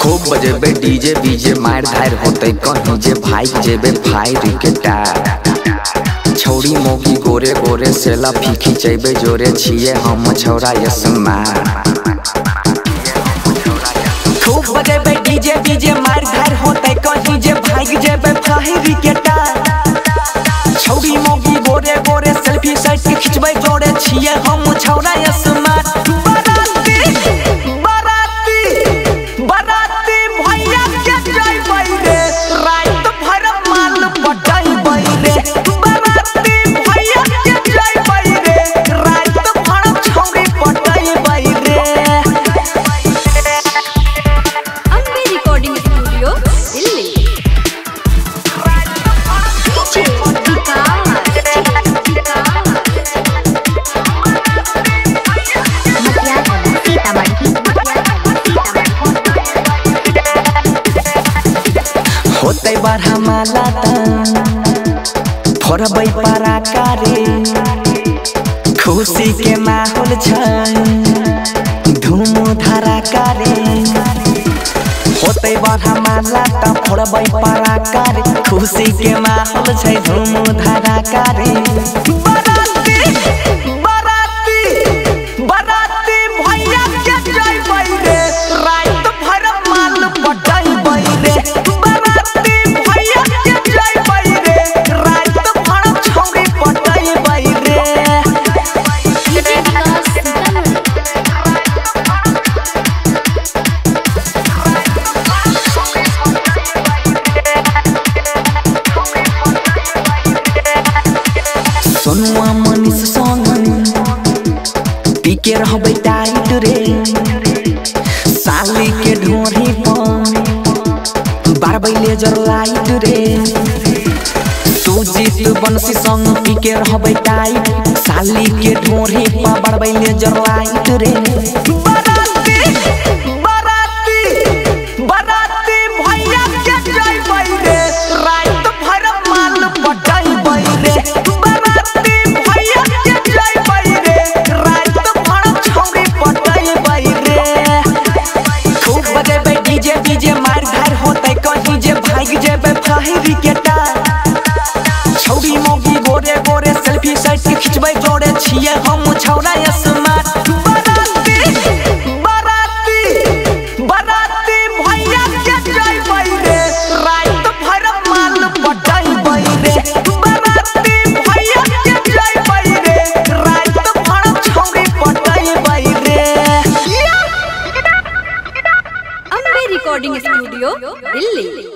खूब बजेबे डीजे बीजे मार धार होते कहीं जे भाई जेबे फायर के टार छौड़ी मोगी गोरे गोरे सेला फीकी चेबे जोरे छिए हम छौड़ा यसमा खूब बजेबे डीजे बीजे मार धार होते कहीं जे भाई जेबे फायर के टार छौड़ी मोगी गोरे गोरे सेल्फी साइड के खिंचबे जोरे छिए हम छौड़ा यसमा होते बारह माला फोड़बै पराका रे खुशी के माहौल छै धूम धड़ाका रे होते बारह माला फोड़बै पराका रे खुशी के माहौल छै धूम धड़ाका रे सोनुआ मनीष संग पीके रहबै टाइट रे साली के ढोरी पर बारबै लेजर लाइट रे सुजीत बंसी संग पीके रहबै टाइट साली के ढोरी पर बारबै लेजर लाइट रे डीजे मार धार होते कहीं जे भाग जेबे फायर के टार छौड़ी मोगी गोरे गोरे सेल्फी साइड के खिंचबै जोड़े छिए हम छौड़ा यसमा बराती भैया के जइबै रे रात भर माल पटाइबै रे बराती भैया के जइबै रे रात भर छौड़ी पटाइबै रे रिकॉर्डिंग स्टूडियो दिल्ली।